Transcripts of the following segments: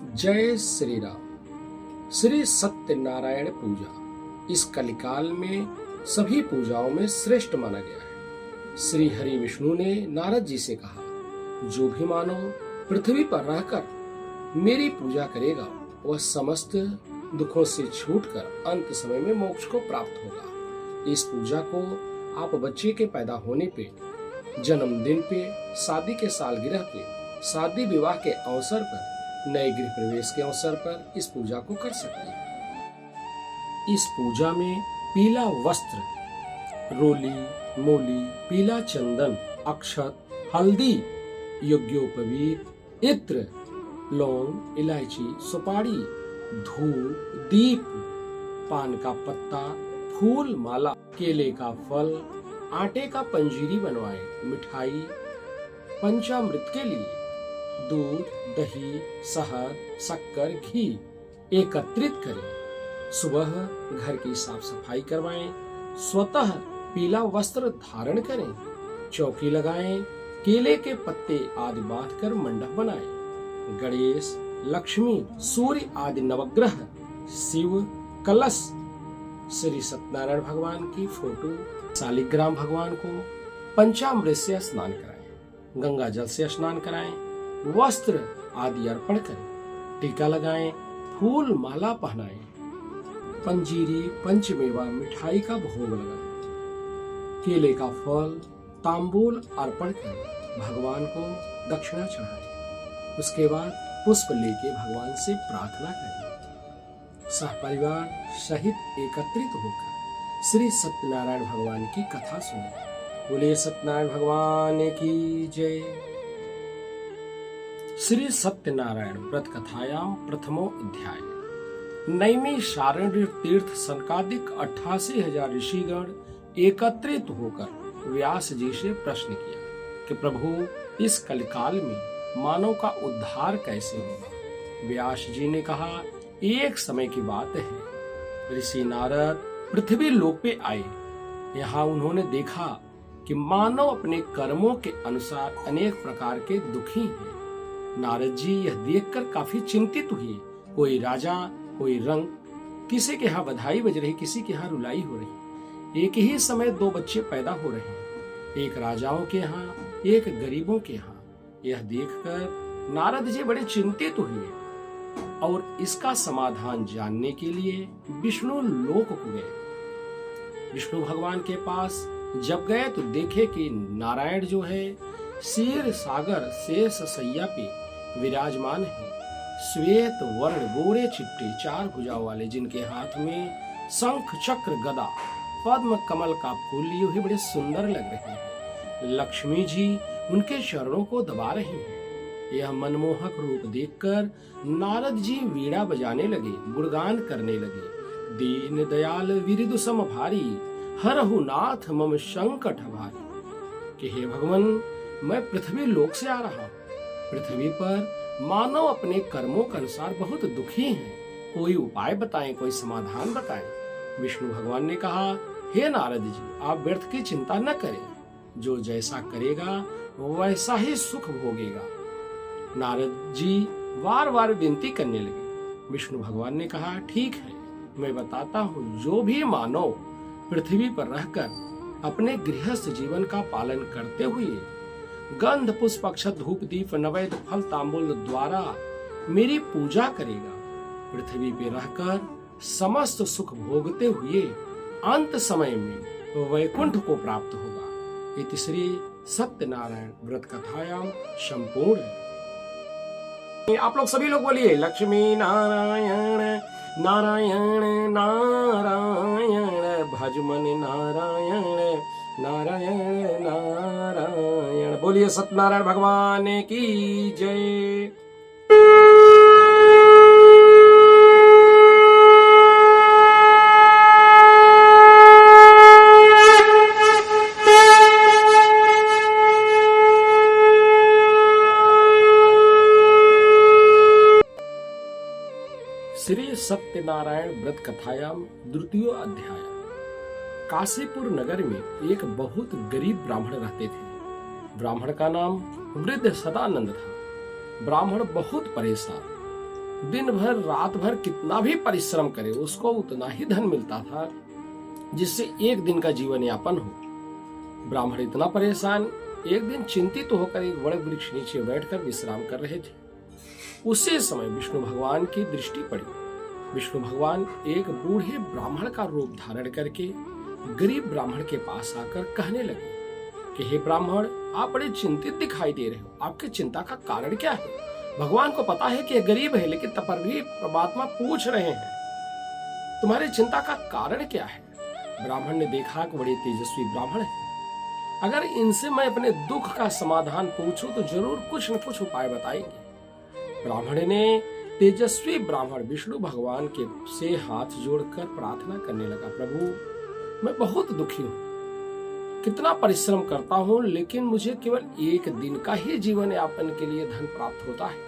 जय श्री राम। श्री सत्यनारायण पूजा इस कलिकाल में सभी पूजाओं में श्रेष्ठ माना गया है। श्री हरि विष्णु ने नारद जी से कहा, जो भी मानव पृथ्वी पर रहकर मेरी पूजा करेगा वह समस्त दुखों से छूटकर अंत समय में मोक्ष को प्राप्त होगा। इस पूजा को आप बच्चे के पैदा होने पे, जन्मदिन पे, शादी के सालगिरह पे, शादी विवाह के अवसर पर, नए गृह प्रवेश के अवसर पर इस पूजा को कर सकते हैं। इस पूजा में पीला वस्त्र, रोली, मूली, पीला चंदन, अक्षत, हल्दी, यज्ञोपवीत, इत्र, लौंग, इलायची, सुपारी, धूप, दीप, पान का पत्ता, फूल, माला, केले का फल, आटे का पंजीरी बनवाएं, मिठाई, पंचामृत के लिए दूध, दही, शहद, शक्कर, घी एकत्रित करें। सुबह घर की साफ सफाई करवाएं, स्वतः पीला वस्त्र धारण करें, चौकी लगाएं, केले के पत्ते आदि बांधकर मंडप बनाएं। गणेश, लक्ष्मी, सूर्य आदि नवग्रह, शिव, कलश, श्री सत्यनारायण भगवान की फोटो, शालिग्राम भगवान को पंचामृत से स्नान कराएं, गंगा जल से स्नान कराएं, वस्त्र आदि अर्पण करें, टीका लगाएं, फूल माला पहनाएं, पंजीरी, पंचमेवा, मिठाई का भोग लगाएं, केले का फल, तांबूल अर्पण करें, भगवान को दक्षिणा चढ़ाएं। उसके बाद पुष्प लेके भगवान से प्रार्थना करें। सहपरिवार सहित एकत्रित होकर श्री सत्यनारायण भगवान की कथा सुने। बोले सत्यनारायण भगवान की जय। श्री सत्यनारायण व्रत कथायाम प्रथमो अध्याय। नैमी शारण्य तीर्थ सनकादिक 88,000 ऋषिगण एकत्रित होकर व्यास जी से प्रश्न किया कि प्रभु इस कलिकाल में मानव का उद्धार कैसे होगा। व्यास जी ने कहा, एक समय की बात है, ऋषि नारद पृथ्वी लोक पे आए। यहाँ उन्होंने देखा कि मानव अपने कर्मों के अनुसार अनेक प्रकार के दुखी हैं। नारद जी यह देखकर काफी चिंतित हुए। कोई राजा, कोई रंग, किसी के यहाँ बधाई बज रही, किसी के यहाँ रुलाई हो रही। एक ही समय 2 बच्चे पैदा हो रहे हैं, एक राजाओं के यहाँ, एक गरीबों के यहाँ। यह देखकर नारद जी बड़े चिंतित हुए और इसका समाधान जानने के लिए विष्णु लोक को गए। विष्णु भगवान के पास जब गए तो देखे कि नारायण जो है क्षीर सागर शेष सैया पे विराजमान है। श्वेत वर्ण, गोरे चिट्टे, 4 भुजाओं वाले, जिनके हाथ में शंख, चक्र, गदा, पद्म, कमल का फूल लिए हुए बड़े सुंदर लग रहे हैं। लक्ष्मी जी उनके चरणों को दबा रही हैं। यह मनमोहक रूप देखकर नारद जी वीणा बजाने लगे, गुणगान करने लगे। दीन दयाल विरिदु सम भारी, हरहु नाथ मम संकट भारी। कि हे भगवान, मैं पृथ्वी लोक से आ रहा हूँ। पृथ्वी पर मानव अपने कर्मों के अनुसार बहुत दुखी हैं। कोई उपाय बताएं, कोई समाधान बताएं। विष्णु भगवान ने कहा, हे नारद जी, आप व्यर्थ की चिंता न करें। जो जैसा करेगा वैसा ही सुख भोगेगा। नारद जी बार बार विनती करने लगे। विष्णु भगवान ने कहा, ठीक है, मैं बताता हूँ। जो भी मानव पृथ्वी पर रहकर अपने गृहस्थ जीवन का पालन करते हुए गंध, पुष्प, अक्षत, धूप, दीप, नैवेद्य, फल, तांबूल द्वारा मेरी पूजा करेगा, पृथ्वी पे रहकर समस्त सुख भोगते हुए अंत समय में वैकुंठ को प्राप्त होगा। इति श्री सत्यनारायण व्रत कथायाम संपूर्ण। आप लोग सभी लोग बोलिए, लक्ष्मी नारायण नारायण नारायण, भजमन नारायण नारायण नारायण। बोलिए सत्यनारायण भगवान की जय। श्री सत्यनारायण व्रत कथायाम द्वितीय अध्याय। काशीपुर नगर में एक बहुत गरीब ब्राह्मण रहते थे। ब्राह्मण का नाम वृद्ध सदानंद था। ब्राह्मण बहुत परेशान, दिन भर रात भर कितना भी परिश्रम करे उसको उतना ही धन मिलता था जिससे एक दिन का जीवन यापन हो। ब्राह्मण इतना परेशान एक दिन चिंतित होकर एक बड़े वृक्ष नीचे बैठकर विश्राम कर रहे थे। उसी समय विष्णु भगवान की दृष्टि पड़ी। विष्णु भगवान एक बूढ़े ब्राह्मण का रूप धारण करके गरीब ब्राह्मण के पास आकर कहने लगे कि हे ब्राह्मण, आप बड़े चिंतित दिखाई दे रहे हो, आपकी चिंता का कारण क्या है? भगवान को पता है कि यह गरीब है, लेकिन तब पर भी परमात्मा पूछ रहे हैं तुम्हारी चिंता का कारण क्या है? ब्राह्मण ने देखा कि बड़े तेजस्वी ब्राह्मण है, अगर इनसे मैं अपने दुख का समाधान पूछूं तो जरूर कुछ न कुछ उपाय बताएंगे। ब्राह्मण ने तेजस्वी ब्राह्मण विष्णु भगवान के से हाथ जोड़कर प्रार्थना करने लगा, प्रभु मैं बहुत दुखी हूँ, कितना परिश्रम करता हूँ, लेकिन मुझे केवल एक दिन का ही जीवन यापन के लिए धन प्राप्त होता है।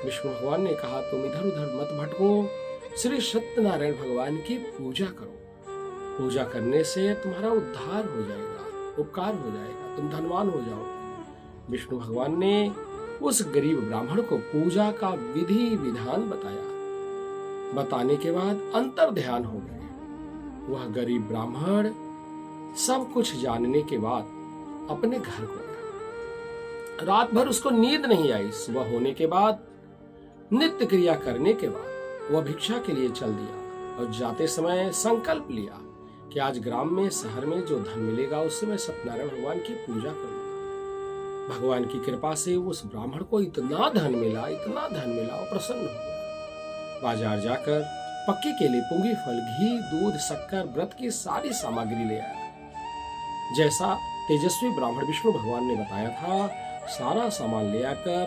विष्णु भगवान ने कहा तुम इधर उधर मत भटको, श्री सत्यनारायण भगवान की पूजा करो। पूजा करने से तुम्हारा उद्धार हो जाएगा, उपकार हो जाएगा, तुम धनवान हो जाओगे। विष्णु भगवान ने उस गरीब ब्राह्मण को पूजा का विधि विधान बताया। बताने के बाद अंतर ध्यान हो गए। वह गरीब ब्राह्मण सब कुछ जानने के बाद अपने घर को गया। रात भर उसको नींद नहीं आई। सुबह होने के बाद नित्य क्रिया करने के बाद वह भिक्षा के लिए चल दिया और जाते समय संकल्प लिया कि आज ग्राम में शहर में जो धन मिलेगा उससे मैं सत्यनारायण भगवान की पूजा करूंगा। भगवान की कृपा से उस ब्राह्मण को इतना धन मिला और प्रसन्न हो गया। बाजार जाकर पक्के केले, पुंगी फल, घी, दूध, शक्कर, व्रत की सारी सामग्री ले आया। जैसा तेजस्वी ब्राह्मण विष्णु भगवान ने बताया था, सारा सामान ले आकर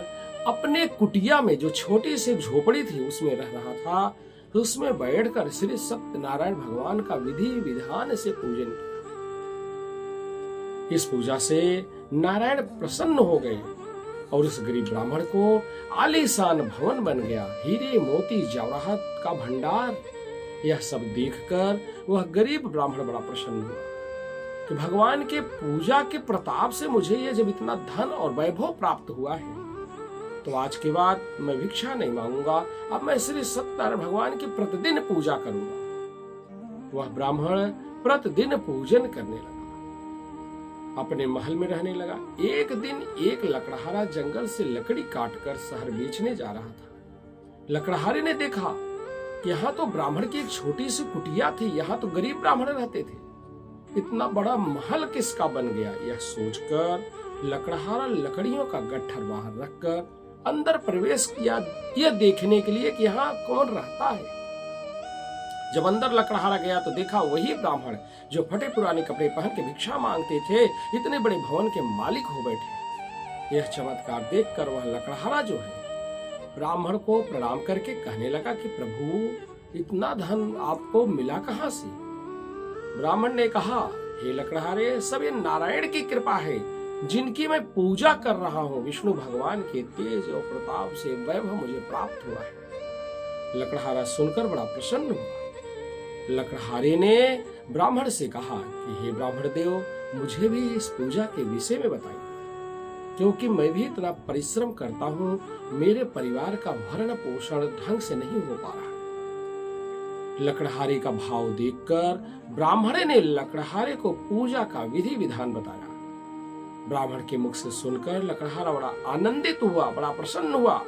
अपने कुटिया में जो छोटी सी झोपड़ी थी उसमें रह रहा था, तो उसमें बैठकर श्री सत्यनारायण भगवान का विधि विधान से पूजन किया। इस पूजा से नारायण प्रसन्न हो गए और उस गरीब ब्राह्मण को आलीशान भवन बन गया, हीरे मोती जवाहरात का भंडार। यह सब देखकर वह गरीब ब्राह्मण बड़ा प्रसन्न हुआ कि भगवान के पूजा के प्रताप से मुझे यह जब इतना धन और वैभव प्राप्त हुआ है तो आज के बाद मैं भिक्षा नहीं मांगूंगा, अब मैं श्री सत्यनारायण भगवान की प्रतिदिन पूजा करूंगा। वह ब्राह्मण प्रतिदिन पूजन करने लगा, अपने महल में रहने लगा। एक दिन एक लकड़हारा जंगल से लकड़ी काटकर शहर बेचने जा रहा था। लकड़हारे ने देखा कि यहाँ तो ब्राह्मण की एक छोटी सी कुटिया थी, यहाँ तो गरीब ब्राह्मण रहते थे, इतना बड़ा महल किसका बन गया? यह सोचकर लकड़हारा लकड़ियों का गट्ठर बाहर रखकर अंदर प्रवेश किया, यह देखने के लिए कि यहाँ कौन रहता है। जब अंदर लकड़हारा गया तो देखा वही ब्राह्मण जो फटे पुराने कपड़े पहन के भिक्षा मांगते थे इतने बड़े भवन के मालिक हो बैठे। यह चमत्कार देखकर वह लकड़हारा जो है ब्राह्मण को प्रणाम करके कहने लगा कि प्रभु इतना धन आपको मिला कहाँ से? ब्राह्मण ने कहा, हे लकड़हारे, सब ये नारायण की कृपा है जिनकी मैं पूजा कर रहा हूँ। विष्णु भगवान के तेज और प्रताप से वैभव मुझे प्राप्त हुआ है। लकड़हारा सुनकर बड़ा प्रसन्न हुआ। लकड़हारे ने ब्राह्मण से कहा कि हे ब्राह्मण देव, मुझे भी इस पूजा के विषय में बताइए, क्योंकि मैं भी इतना परिश्रम करता हूँ, मेरे परिवार का भरण पोषण ढंग से नहीं हो पा रहा। लकड़हारे का भाव देखकर ब्राह्मण ने लकड़हारे को पूजा का विधि विधान बताया। ब्राह्मण के मुख से सुनकर लकड़हारा बड़ा आनंदित हुआ, बड़ा प्रसन्न हुआ।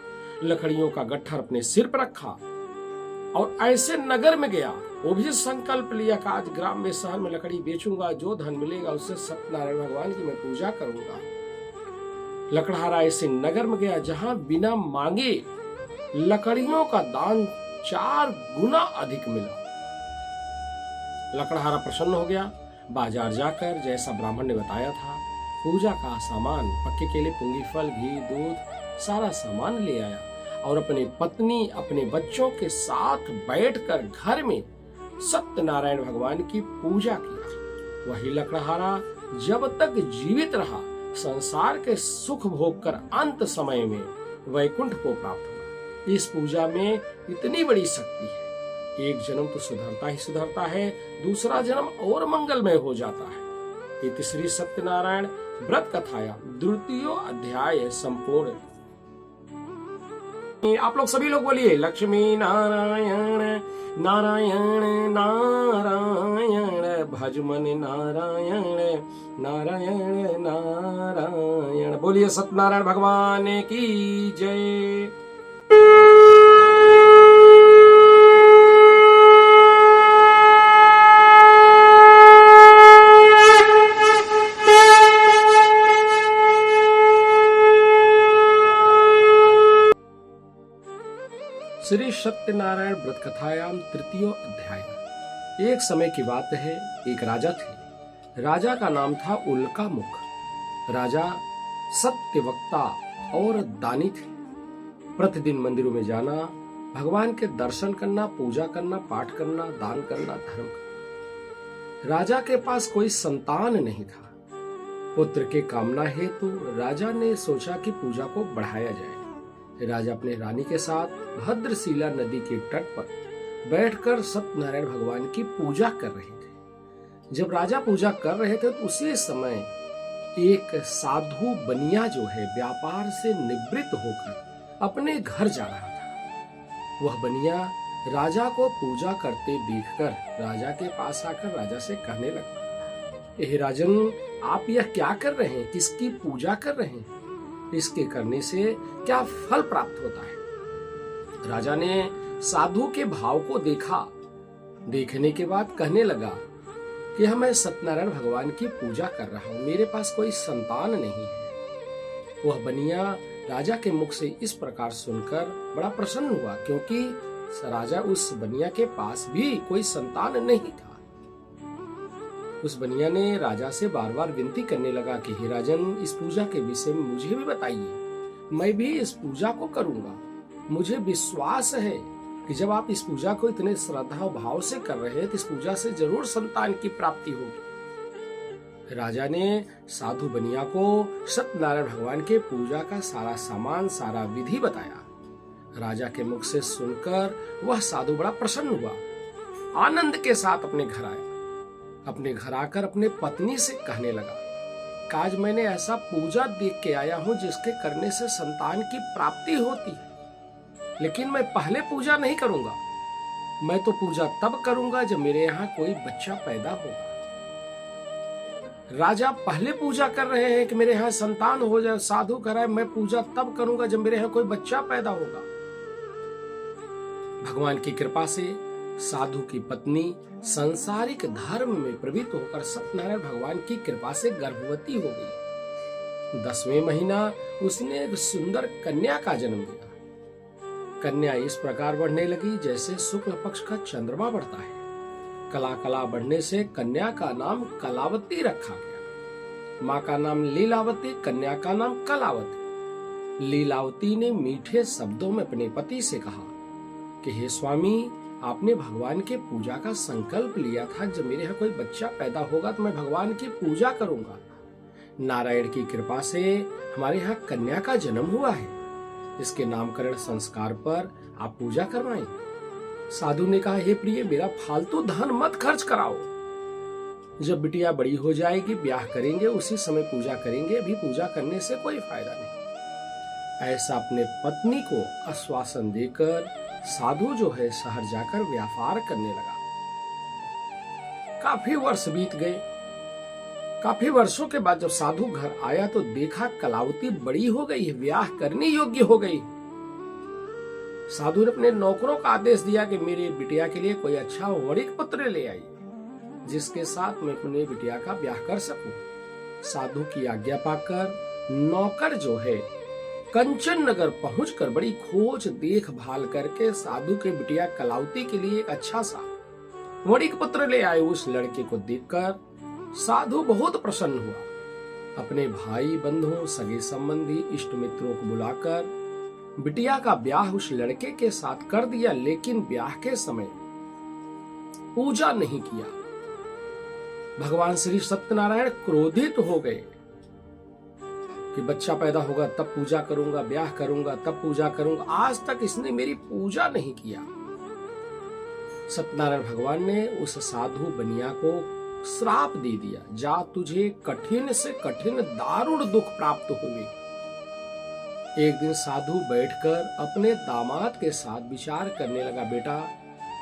लकड़ियों का गट्ठर अपने सिर पर रखा और ऐसे नगर में गया। वो भी संकल्प लिया कि आज ग्राम में शहर में लकड़ी बेचूंगा, जो धन मिलेगा उससे सत्यनारायण भगवान की मैं पूजा करूंगा। लकड़हारा ऐसे नगर में गया जहां बिना मांगे लकड़ियों का दान 4 गुना अधिक मिला। लकड़हारा प्रसन्न हो गया। बाजार जाकर जैसा ब्राह्मण ने बताया था पूजा का सामान, पक्के केले, पुंगी फल, घी, दूध, सारा सामान ले आया और अपनी पत्नी अपने बच्चों के साथ बैठकर घर में सत्यनारायण भगवान की पूजा किया। वही लकड़हारा जब तक जीवित रहा संसार के सुख भोग कर अंत समय में वैकुंठ को प्राप्त हुआ। इस पूजा में इतनी बड़ी शक्ति है, एक जन्म तो सुधरता ही सुधरता है, दूसरा जन्म और मंगलमय हो जाता है। इति श्री सत्यनारायण व्रत कथाया 2य अध्याय संपूर्ण। आप लोग सभी लोग बोलिए लक्ष्मी नारायण नारायण नारायण भज मन नारायण नारायण नारायण। बोलिए सत्यनारायण भगवान की जय। श्री सत्यनारायण व्रत कथायाम तृतीय अध्याय। एक समय की बात है, एक राजा थे। राजा का नाम था उल्कामुख। राजा सत्यवक्ता और दानी थे। प्रतिदिन मंदिरों में जाना, भगवान के दर्शन करना, पूजा करना, पाठ करना, दान करना, धर्म करना। राजा के पास कोई संतान नहीं था। पुत्र के कामना हेतु राजा ने सोचा कि पूजा को बढ़ाया जाए। राजा अपने रानी के साथ भद्रशिला नदी के तट पर बैठकर सत्यनारायण भगवान की पूजा कर रहे थे। जब राजा पूजा कर रहे थे तो उसी समय एक साधु बनिया जो है व्यापार से निवृत्त होकर अपने घर जा रहा था। वह बनिया राजा को पूजा करते देखकर राजा के पास आकर राजा से कहने लगा, हे राजन, आप यह क्या कर रहे हैं? किसकी पूजा कर रहे हैं? इसके करने से क्या फल प्राप्त होता है? राजा ने साधु के भाव को देखा। देखने के बाद कहने लगा कि मैं सत्यनारायण भगवान की पूजा कर रहा हूँ, मेरे पास कोई संतान नहीं है। वह बनिया राजा के मुख से इस प्रकार सुनकर बड़ा प्रसन्न हुआ, क्योंकि राजा उस बनिया के पास भी कोई संतान नहीं था। उस बनिया ने राजा से बार बार विनती करने लगा कि हे राजन, इस पूजा के विषय में मुझे भी बताइए, मैं भी इस पूजा को करूंगा। मुझे विश्वास है कि जब आप इस पूजा को इतने श्रद्धा और भाव से कर रहे हैं तो इस पूजा से जरूर संतान की प्राप्ति होगी। राजा ने साधु बनिया को सत्यनारायण भगवान के पूजा का सारा सामान, सारा विधि बताया। राजा के मुख से सुनकर वह साधु बड़ा प्रसन्न हुआ। आनंद के साथ अपने घर आया। अपने घर आकर अपने पत्नी से कहने लगा, आज मैंने ऐसा पूजा देख के आया हूं जिसके करने से संतान की प्राप्ति होती है, लेकिन मैं पहले पूजा नहीं करूंगा। मैं तो पूजा तब करूंगा जब मेरे यहाँ कोई बच्चा पैदा होगा। राजा पहले पूजा कर रहे हैं कि मेरे यहाँ संतान हो जाए। साधु कह रहा है मैं पूजा तब करूंगा जब मेरे यहाँ कोई बच्चा पैदा होगा। भगवान की कृपा से साधु की पत्नी सांसारिक धर्म में प्रवृत्त होकर सत्यनारायण भगवान की कृपा से गर्भवती हो गई। 10वें महीना उसने एक सुंदर कन्या का जन्म दिया। कन्या इस प्रकार बढ़ने लगी जैसे शुक्ल पक्ष का चंद्रमा बढ़ता है। कला कला बढ़ने से कन्या का नाम कलावती रखा गया। माँ का नाम लीलावती, कन्या का नाम कलावती। लीलावती ने मीठे शब्दों में अपने पति से कहा कि हे स्वामी, आपने भगवान के पूजा का संकल्प लिया था, जब मेरे यहाँ कोई बच्चा पैदा होगा तो मैं भगवान की पूजा करूंगा। नारायण की कृपा से हमारे यहाँ कन्या का जन्म हुआ है। इसके नामकरण संस्कार पर आप पूजा करवाएं। साधु ने कहा, हे प्रिय, मेरा फालतू धन मत खर्च कराओ। जब बिटिया बड़ी हो जाएगी, ब्याह करेंगे, उसी समय पूजा करेंगे। अभी पूजा करने से कोई फायदा नहीं। ऐसा अपने पत्नी को आश्वासन देकर साधु जो है शहर जाकर व्यापार करने लगा। काफी वर्ष बीत गए। काफी वर्षों के बाद जब साधु घर आया तो देखा कलावती बड़ी हो गई है, ब्याह करने योग्य हो गई। साधु ने अपने नौकरों का आदेश दिया कि मेरे बिटिया के लिए कोई अच्छा वणिक पुत्र ले आई, जिसके साथ मैं अपने बिटिया का ब्याह कर सकूं। साधु की आज्ञा पाकर नौकर जो है कंचन नगर पहुंचकर बड़ी खोज देखभाल करके साधु के बिटिया कलावती के लिए एक अच्छा सा वणिक पुत्र ले आए। उस लड़के को देखकर साधु बहुत प्रसन्न हुआ। अपने भाई बंधुओं, सगे संबंधी, इष्ट मित्रों को बुलाकर बिटिया का ब्याह उस लड़के के साथ कर दिया, लेकिन ब्याह के समय पूजा नहीं किया। भगवान श्री सत्यनारायण क्रोधित हो गए कि बच्चा पैदा होगा तब पूजा करूंगा, ब्याह करूंगा तब पूजा करूंगा। आज तक इसने मेरी पूजा नहीं किया। सत्यनारायण भगवान ने उस साधु बनिया को श्राप दे दिया, जा तुझे कठिन से कठिन दारुण दुख प्राप्त हुए। एक दिन साधु बैठकर अपने दामाद के साथ विचार करने लगा, बेटा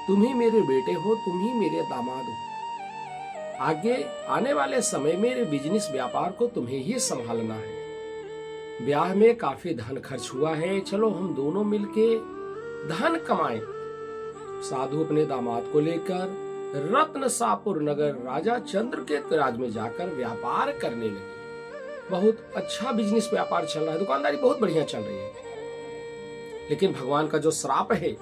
तुम ही मेरे बेटे हो, तुम ही मेरे दामाद हो। आगे आने वाले समय मेरे बिजनेस व्यापार को तुम्हें ही संभालना है। ब्याह में काफी धन खर्च हुआ है, चलो हम दोनों मिलके धन कमाएं। साधु अपने दामाद को लेकर रत्नसापुर नगर राजा चंद्रकेत राज में जाकर व्यापार करने लगे। बहुत अच्छा बिजनेस व्यापार चल रहा है, दुकानदारी बहुत बढ़िया चल रही है। लेकिन भगवान का जो श्राप है,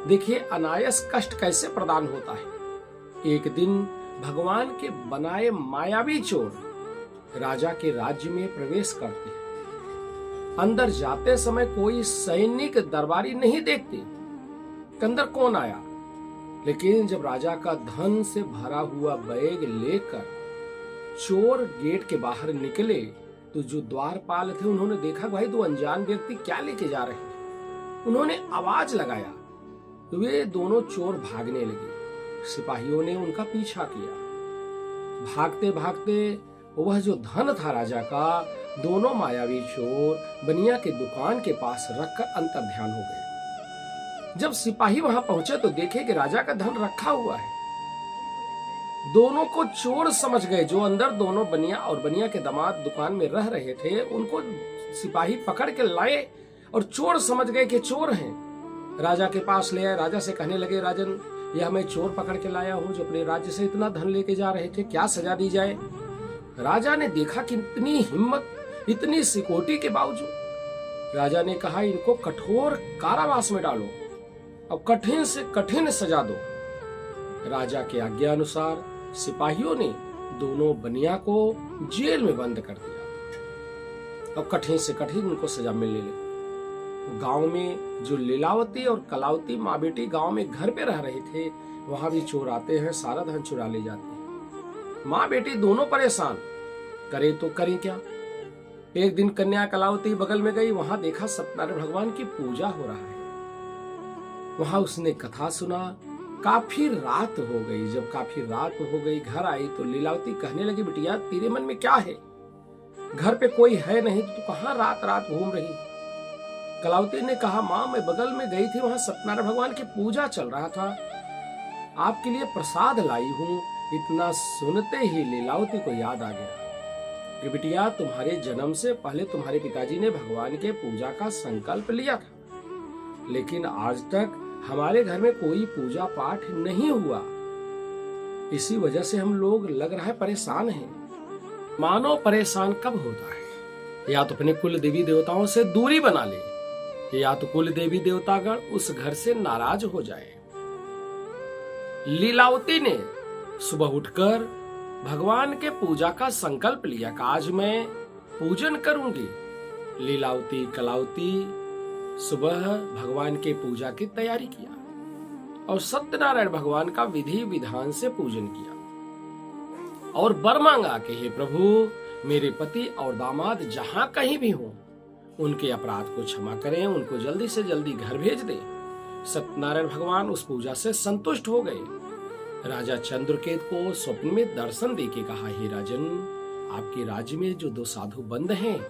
देखिए अनायास कष्ट कैसे प्रदान होता है। एक दिन भगवान के बनाए मायावी चोर राजा के राज्य में प्रवेश करते हैं। अंदर जाते समय कोई सैनिक दरबारी नहीं देखते कि अंदर कौन आया, लेकिन जब राजा का धन से भरा हुआ बैग लेकर चोर गेट के बाहर निकले तो जो द्वारपाल थे उन्होंने देखा, भाई दो अनजान व्यक्ति क्या लेके जा रहे हैं। उन्होंने आवाज लगाया तो वे दोनों चोर भागने लगे। सिपाहियों ने उनका पीछा किया। भागते भागते वह जो धन था राजा का, दोनों मायावी चोर बनिया के दुकान के पास रखकर अंतर्ध्यान हो गए। जब सिपाही वहां पहुंचे तो देखे कि राजा का धन रखा हुआ है। दोनों को चोर समझ गए। जो अंदर दोनों बनिया और बनिया के दामाद दुकान में रह रहे थे, उनको सिपाही पकड़ के लाए और चोर समझ गए कि चोर हैं। राजा के पास ले आए। राजा से कहने लगे, राजन यह मैं चोर पकड़ के लाया हूं जो अपने राज्य से इतना धन लेके जा रहे थे, क्या सजा दी जाए। राजा ने देखा कि इतनी हिम्मत, इतनी सिकोटी के बावजूद राजा ने कहा, इनको कठोर कारावास में डालो और कठिन से कठिन सजा दो। राजा के आज्ञा अनुसार सिपाहियों ने दोनों बनिया को जेल में बंद कर दिया और कठिन से कठिन उनको सजा मिलने लगी। गांव में जो लीलावती और कलावती माँ बेटी गांव में घर पे रह रहे थे, वहां भी चोर आते हैं, सारा धन चुरा ले जाते हैं। माँ बेटी दोनों परेशान, करे तो करें क्या। एक दिन कन्या कलावती बगल में गई, वहां देखा सत्यनारायण भगवान की पूजा हो रहा है। वहां उसने कथा सुना। काफी रात हो गई। जब काफी रात हो गई, घर आई तो लीलावती कहने लगी, बिटिया तेरे मन में क्या है? घर पे कोई है नहीं तो तू कहां रात रात घूम रही? कलावती ने कहा, माँ मैं बगल में गई थी, वहां सत्यनारायण भगवान की पूजा चल रहा था, आपके लिए प्रसाद लाई हूँ। इतना सुनते ही लीलावती को याद आ गया कि बिटिया तुम्हारे जन्म से पहले तुम्हारे पिताजी ने भगवान के पूजा का संकल्प लिया था, लेकिन आज तक हमारे घर में कोई पूजा पाठ नहीं हुआ। इसी वजह से हम लोग लग रहा है परेशान हैं। मानो परेशान कब होता है? या तो अपने कुल देवी देवताओं से दूरी बना ले, या तो कुल देवी देवतागण उस घर से नाराज हो जाए। लीलावती ने सुबह उठकर भगवान के पूजा का संकल्प लिया कि आज मैं पूजन करूंगी। लीलावती कलावती सुबह भगवान के पूजा की तैयारी किया और सत्यनारायण भगवान का विधि विधान से पूजन किया और वर मांगा कि हे प्रभु, मेरे पति और दामाद जहां कहीं भी हों, उनके अपराध को क्षमा करें, उनको जल्दी से जल्दी घर भेज दें। सत्यनारायण भगवान उस पूजा से संतुष्ट हो गए। राजा चंद्रकेत को स्वप्न में दर्शन देके कहा, हे राजन, आपके राज्य में जो दो साधु बंद हैं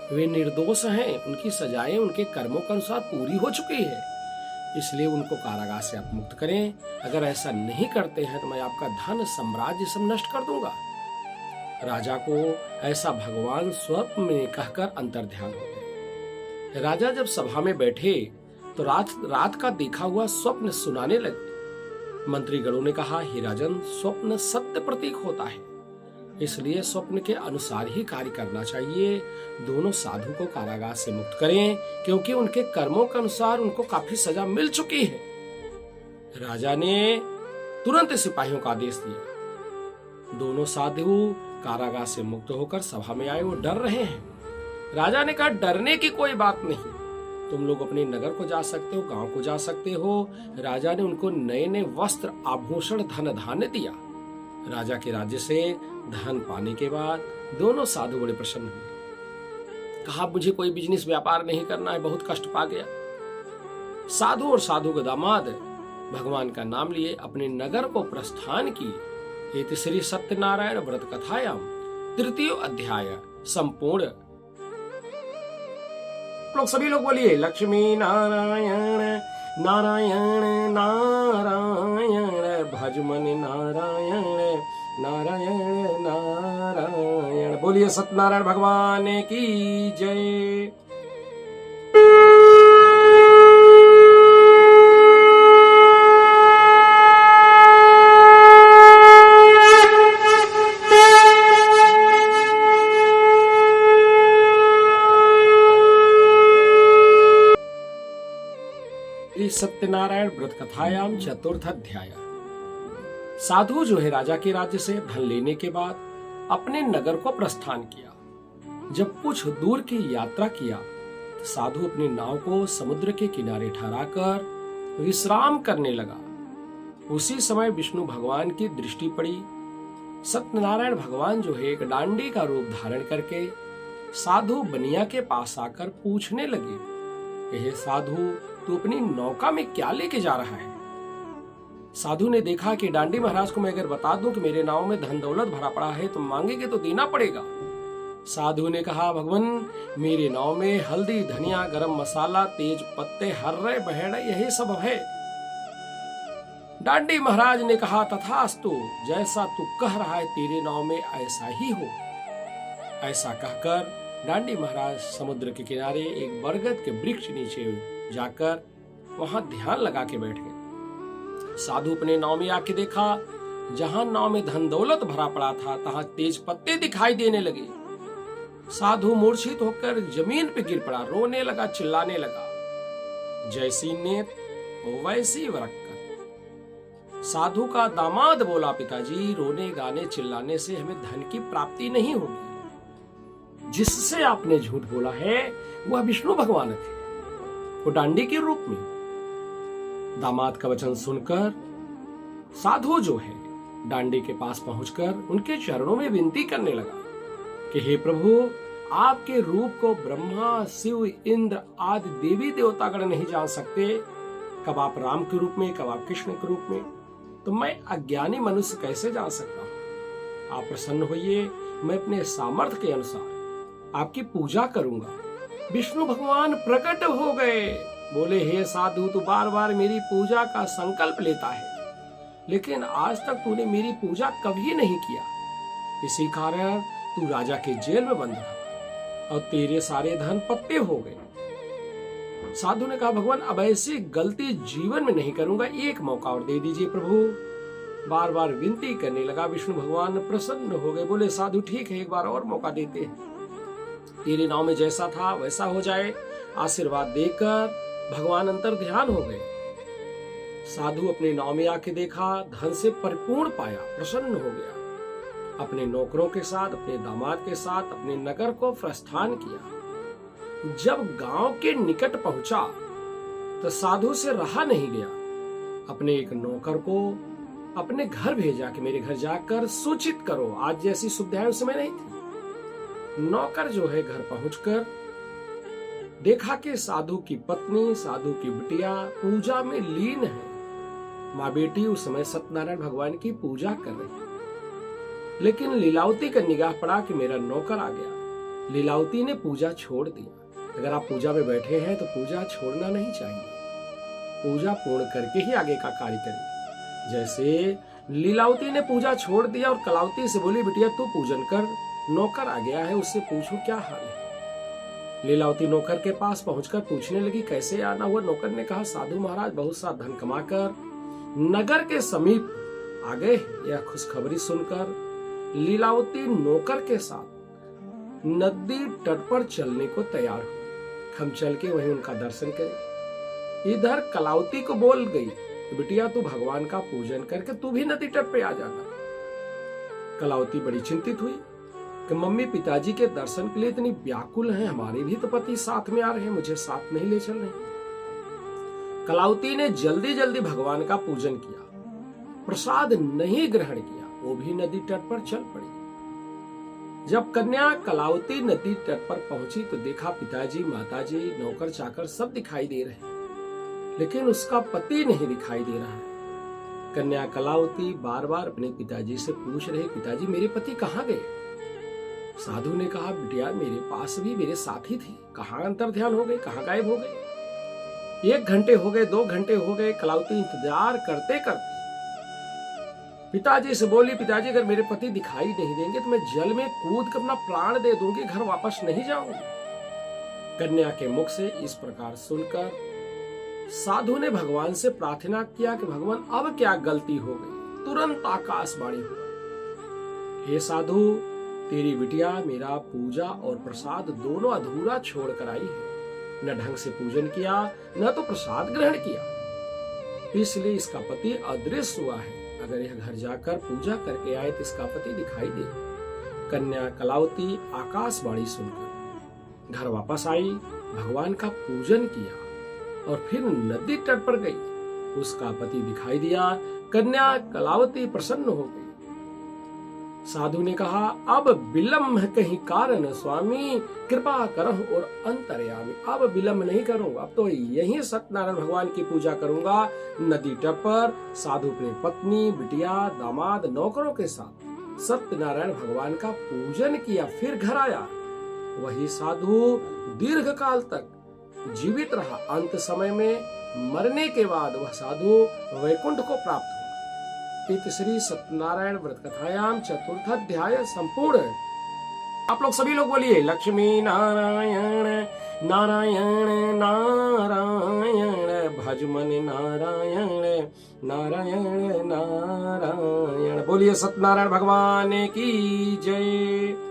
वे निर्दोष हैं, उनकी सजाएं उनके कर्मों के अनुसार पूरी हो चुकी है, इसलिए उनको कारागार से आप मुक्त करें। अगर ऐसा नहीं करते हैं तो मैं आपका धन साम्राज्य सब नष्ट कर दूंगा। राजा को ऐसा भगवान स्वप्न में कहकर अंतर्ध्यान हो गए। राजा जब सभा में बैठे तो रात का देखा हुआ स्वप्न सुनाने लगे। मंत्रीगणों ने कहा, हे राजन, स्वप्न सत्य प्रतीक होता है, इसलिए स्वप्न के अनुसार ही कार्य करना चाहिए। दोनों साधु को कारागार से मुक्त करें, क्योंकि उनके कर्मों के अनुसार उनको काफी सजा मिल चुकी है। राजा ने तुरंत सिपाहियों का आदेश दिया। दोनों साधु कारागार से मुक्त होकर सभा में आए। वो डर रहे हैं। राजा ने कहा, डरने की कोई बात नहीं, तुम लोग अपने नगर को जा सकते हो, गांव को जा सकते हो। राजा ने उनको नए नए वस्त्र, आभूषण, धन धान्य दिया। राजा के राज्य से धन पाने के बाद दोनों साधु बड़े प्रसन्न हुए। कहा, मुझे कोई बिजनेस व्यापार नहीं करना है, बहुत कष्ट पा गया। साधु और साधु के दामाद भगवान का नाम लिए अपने नगर को प्रस्थान किए। इति श्री सत्यनारायण व्रत कथायाम तृतीय अध्याय संपूर्ण। आप लोग सभी लोग बोलिए लक्ष्मी नारायण नारायण नारायण, भजमन नारायण नारायण नारायण। बोलिए सत्यनारायण भगवान की जय। सत्यनारायण व्रत कथायाम चतुर्थ अध्याय। साधु जो है राजा के राज्य से धन लेने के बाद अपने नगर को प्रस्थान किया। जब कुछ दूर की यात्रा किया तो साधु अपनी नाव को समुद्र के किनारे ठहराकर विश्राम करने लगा। उसी समय विष्णु भगवान की दृष्टि पड़ी। सत्यनारायण भगवान जो है एक डांडी का रूप धारण करके साधु बनिया के पास आकर पूछने लगे, यह साधु तू अपनी नौका में क्या लेके जा रहा है? साधु ने देखा कि डांडी महाराज को मैं अगर बता दूं कि मेरे नाव में धन दौलत भरा पड़ा है तो मांगेंगे तो देना पड़ेगा। साधु ने कहा, भगवान मेरे नाव में हल्दी धनिया गरम मसाला तेज पत्ते हर्रे बहेड़े यही सब है। डांडी महाराज ने कहा, तथास्तु, जैसा तू कह रहा है तेरे नाव में ऐसा ही हो। ऐसा कहकर डांडी महाराज समुद्र के किनारे एक बरगद के वृक्ष नीचे जाकर वहां ध्यान लगा के बैठ गए। साधु अपने नाव में आके देखा, जहां नाव में धन दौलत भरा पड़ा था तहां तेज पत्ते दिखाई देने लगे। साधु मूर्छित होकर जमीन पे गिर पड़ा, रोने लगा, चिल्लाने लगा। जैसी नेत वैसी वरक्कत। साधु का दामाद बोला, पिताजी रोने गाने चिल्लाने से हमें धन की प्राप्ति नहीं होगी। जिससे आपने झूठ बोला है वह विष्णु भगवान थे, वो डांडी के रूप में। दामाद का वचन सुनकर साधु जो है डांडी के पास पहुंचकर उनके चरणों में विनती करने लगा कि हे प्रभु, आपके रूप को ब्रह्मा शिव इंद्र आदि देवी देवतागण नहीं जान सकते। कब आप राम के रूप में, कब आप कृष्ण के रूप में, तो मैं अज्ञानी मनुष्य कैसे जान सकता हूं? आप प्रसन्न होइए, मैं अपने सामर्थ्य के अनुसार आपकी पूजा करूंगा। विष्णु भगवान प्रकट हो गए, बोले, हे साधु, तू बार बार मेरी पूजा का संकल्प लेता है, लेकिन आज तक तूने मेरी पूजा कभी नहीं किया। इसी कारण तू राजा के जेल में बंद रहा और तेरे सारे धन पत्ते हो गए। साधु ने कहा, भगवान अब ऐसी गलती जीवन में नहीं करूंगा, एक मौका और दे दीजिए प्रभु। बार बार विनती करने लगा। विष्णु भगवान प्रसन्न हो गए, बोले, साधु ठीक है, एक बार और मौका देते हैं। तेरे नाव में जैसा था वैसा हो जाए। आशीर्वाद देकर भगवान अंतर ध्यान हो गए। साधु अपने नाव में आके देखा, धन से परिपूर्ण पाया, प्रसन्न हो गया। अपने नौकरों के साथ, अपने दामाद के साथ अपने नगर को प्रस्थान किया। जब गांव के निकट पहुंचा तो साधु से रहा नहीं गया। अपने एक नौकर को अपने घर भेजा कि मेरे घर जाकर सूचित करो। आज जैसी सुविधाएं उस समय नहीं थी। नौकर जो है घर पहुंचकर देखा कि साधु की पत्नी, साधु की बिटिया पूजा में लीन है। माँ बेटी उस समय सत्यनारायण भगवान की पूजा कर रही है। लेकिन लीलावती का निगाह पड़ा कि मेरा नौकर आ गया। लीलावती ने पूजा छोड़ दी। अगर आप पूजा में बैठे हैं तो पूजा छोड़ना नहीं चाहिए, पूजा पूर्ण करके ही आगे का कार्य करें। जैसे लीलावती ने पूजा छोड़ दिया और कलावती से बोली, बिटिया तू पूजन कर, नौकर आ गया है, उससे पूछो क्या हाल है। लीलावती नौकर के पास पहुंचकर पूछने लगी, कैसे आना हुआ? नौकर ने कहा, साधु महाराज बहुत सा धन कमाकर नगर के समीप आ गए। यह खुशखबरी सुनकर लीलावती नौकर के साथ नदी तट पर चलने को तैयार हुई। हम चल के वहीं उनका दर्शन करें। इधर कलावती को बोल गई, बिटिया तू भगवान का पूजन करके तू भी नदी तट पे आ जाना। कलावती बड़ी चिंतित हुई कि मम्मी पिताजी के दर्शन के लिए इतनी व्याकुल हैं, हमारे भी तो पति साथ में आ रहे हैं, मुझे साथ नहीं ले चल रहे। कलावती ने जल्दी जल्दी भगवान का पूजन किया, प्रसाद नहीं ग्रहण किया, वो भी नदी तट पर चल पड़ी। जब कन्या कलावती नदी तट पर पहुंची तो देखा पिताजी, माताजी, नौकर चाकर सब दिखाई दे रहे हैं, लेकिन उसका पति नहीं दिखाई दे रहा है। कन्या कलावती बार बार अपने पिताजी से पूछ रहे, पिताजी मेरे पति कहाँ गए? साधु ने कहा, बिटिया मेरे पास भी मेरे साथी थे, कहाँ अंतर ध्यान हो गए, कहाँ गायब हो गए। 1 घंटे हो गए, 2 घंटे हो गए, कलावती इंतजार करते करते पिताजी से बोली, पिताजी अगर मेरे पति दिखाई नहीं देंगे तो मैं जल में कूद कर अपना प्राण दे दूंगी, घर वापस नहीं जाऊंगी। कन्या के मुख से इस प्रकार सुनकर साधु ने भगवान से प्रार्थना किया कि भगवान अब क्या गलती हो गई। तुरंत आकाशवाणी हुआ, हे साधु, तेरी बिटिया मेरा पूजा और प्रसाद दोनों अधूरा छोड़ कर आई है। न ढंग से पूजन किया, न तो प्रसाद ग्रहण किया, इसलिए इसका पति अदृश्य हुआ है। अगर यह घर जाकर पूजा करके आए तो इसका पति दिखाई दे। कन्या कलावती आकाशवाणी सुनकर घर वापस आई, भगवान का पूजन किया और फिर नदी तट पर गई। उसका पति दिखाई दिया, कन्या कलावती प्रसन्न हो गई। साधु ने कहा, अब विलम्ब कहीं कारण स्वामी, कृपा करहु और अंतर्यामी। अब विलम्ब नहीं करूंगा, अब तो यहीं सत्यनारायण भगवान की पूजा करूंगा। नदी तट पर साधु अपनी पत्नी, बिटिया, दामाद, नौकरों के साथ सत्यनारायण भगवान का पूजन किया, फिर घर आया। वही साधु दीर्घ काल तक जीवित रहा। अंत समय में मरने के बाद वह साधु वैकुंठ को प्राप्त हुआ। इत श्री सत्यनारायण व्रत कथायाम 4th अध्याय संपूर्ण है। आप लोग सभी लोग बोलिए, लक्ष्मी नारायण नारायण नारायण, भजमन नारायण नारायण नारायण। बोलिए सत्यनारायण भगवान की जय।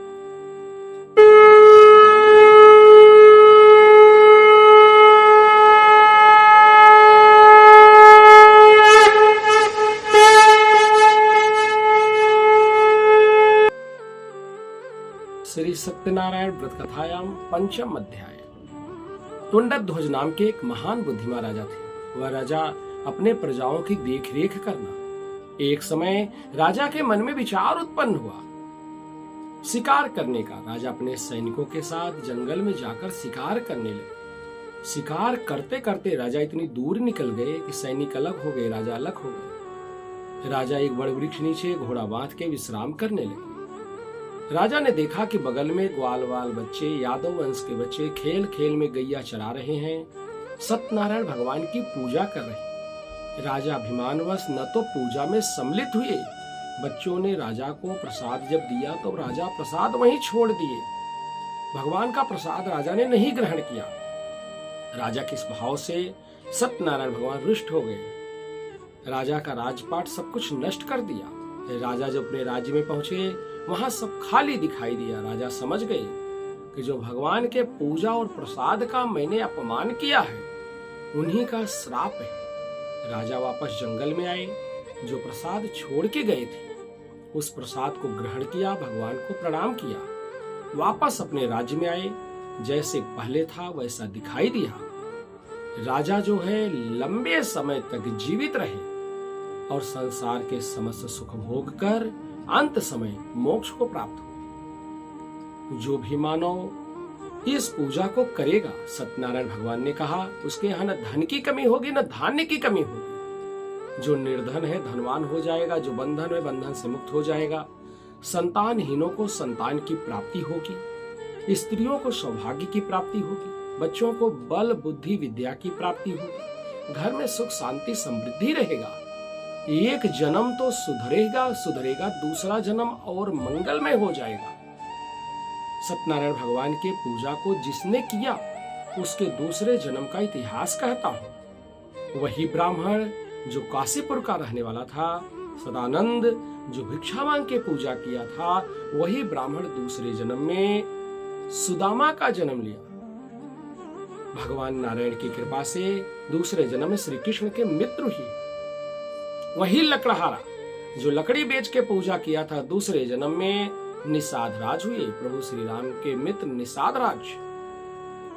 श्री सत्यनारायण व्रत कथायाम 5th अध्याय। तुंडध्वज नाम के एक महान बुद्धिमान राजा थे। वह राजा अपने प्रजाओं की देखरेख करना। एक समय राजा के मन में विचार उत्पन्न हुआ शिकार करने का। राजा अपने सैनिकों के साथ जंगल में जाकर शिकार करने लगे। शिकार करते करते राजा इतनी दूर निकल गए कि सैनिक अलग हो गए, राजा अलग हो गए। राजा एक बड़े वृक्ष नीचे घोड़ा बांध के विश्राम करने लगे। राजा ने देखा कि बगल में ग्वाल वाल बच्चे, यादव वंश के बच्चे खेल खेल में गैया चरा रहे हैं, सत्यनारायण भगवान की पूजा कर रहे हैं। राजा अभिमानवश न तो पूजा में सम्मिलित हुए। बच्चों ने राजा को प्रसाद जब दिया तो राजा प्रसाद वहीं छोड़ दिए। भगवान का प्रसाद राजा ने नहीं ग्रहण किया। राजा के इस भाव से सत्यनारायण भगवान रुष्ट हो गए। राजा का राजपाट सब कुछ नष्ट कर दिया। राजा जब अपने राज्य में पहुंचे, वहां सब खाली दिखाई दिया। राजा समझ गए कि जो भगवान के पूजा और प्रसाद का मैंने अपमान किया है, उन्हीं का श्राप है। राजा वापस जंगल में आए। जो प्रसाद छोड़ के गए थे, उस प्रसाद को ग्रहण किया, भगवान को प्रणाम किया, वापस अपने राज्य में आए। जैसे पहले था वैसा दिखाई दिया। राजा जो है लंबे समय तक जीवित रहे और संसार के समस्त सुख भोग कर अंत समय मोक्ष को प्राप्त हो। जो भी मानव इस पूजा को करेगा, सत्यनारायण भगवान ने कहा, उसके यहाँ न धन की कमी होगी न धान्य की कमी होगी। जो निर्धन है धनवान हो जाएगा, जो बंधन है बंधन से मुक्त हो जाएगा। संतानहीनों को संतान की प्राप्ति होगी, स्त्रियों को सौभाग्य की प्राप्ति होगी, बच्चों को बल बुद्धि विद्या की प्राप्ति होगी, घर में सुख शांति समृद्धि रहेगा। एक जन्म तो सुधरेगा, दूसरा जन्म और मंगलमय हो जाएगा। सत्यनारायण भगवान के पूजा को जिसने किया, उसके दूसरे जन्म का इतिहास कहता हूँ। वही ब्राह्मण जो काशीपुर का रहने वाला था, सदानंद जो भिक्षा मांग के पूजा किया था, वही ब्राह्मण दूसरे जन्म में सुदामा का जन्म लिया। भगवान नारायण की कृपा से दूसरे जन्म में श्री कृष्ण के मित्र ही। वही लकड़हारा जो लकड़ी बेच के पूजा किया था, दूसरे जन्म में निषाद राज हुए, प्रभु श्री राम के मित्र निषाद राज।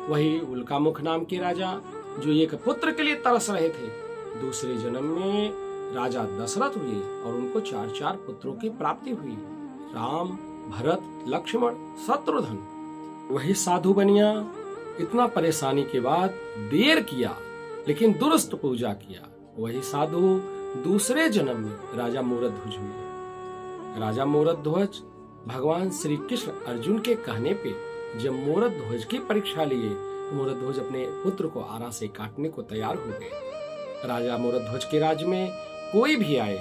वही उल्कामुख नाम के राजा जो एक पुत्र के लिए तरस रहे थे, दूसरे जन्म में राजा दशरथ हुए और उनको 4 पुत्रों की प्राप्ति हुई, राम, भरत, लक्ष्मण, शत्रुघ्न। वही साधु बनिया, इतना परेशानी के बाद देर किया लेकिन दुरुस्त पूजा किया। वही साधु दूसरे जन्म में राजा मूरध्वज हुए। राजा मूरध्वज भगवान श्री कृष्ण अर्जुन के कहने पे जब मोरद ध्वज की परीक्षा लिए तो मोरद ध्वज अपने पुत्र को आरा से काटने को तैयार हो गए। राजा मोरद ध्वज के राज्य में कोई भी आए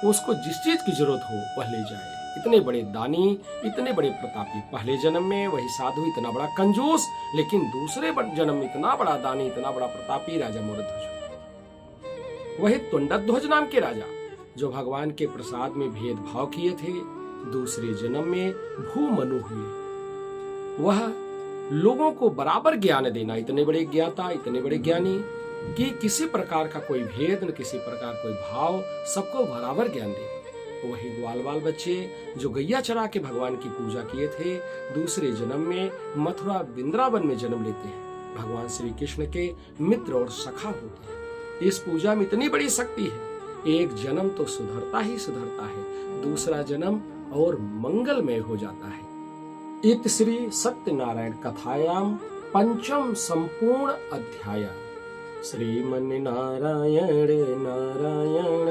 उसको जिस चीज की जरूरत हो वह ले जाए। इतने बड़े दानी, इतने बड़े प्रतापी, पहले जन्म में वही साधु इतना बड़ा कंजूस, लेकिन दूसरे जन्म में इतना बड़ा दानी, इतना बड़ा प्रतापी राजा मोरद ध्वज। वही तुंडध्वज नाम के राजा जो भगवान के प्रसाद में भेदभाव किए थे, दूसरे जन्म में भूमनु हुए। वह लोगों को बराबर ज्ञान देना, इतने बड़े ज्ञाता, इतने बड़े ज्ञानी कि किसी प्रकार का कोई भेद न किसी प्रकार कोई भाव, सबको बराबर ज्ञान दे। वही ग्वाल बाल बच्चे जो गैया चरा के भगवान की पूजा किए थे, दूसरे जन्म में मथुरा वृंदावन में जन्म लेते हैं, भगवान श्री कृष्ण के मित्र और सखा होते हैं। इस पूजा में इतनी बड़ी शक्ति है, एक जन्म तो सुधरता ही सुधरता है, दूसरा जन्म और मंगलमय हो जाता है। इत श्री सत्यनारायण कथायाम पंचम संपूर्ण अध्याय। श्रीमन नारायण नारायण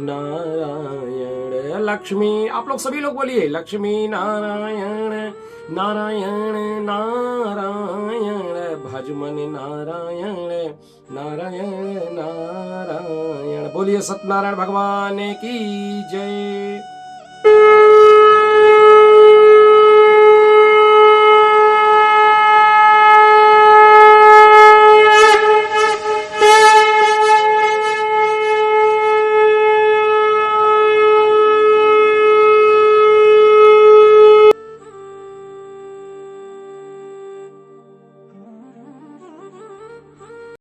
नारायण। लक्ष्मी, आप लोग सभी लोग बोलिए लक्ष्मी नारायण नारायण नारायण। भजमन नारायण नारायण नारायण। बोलिए सत्यनारायण भगवान की जय।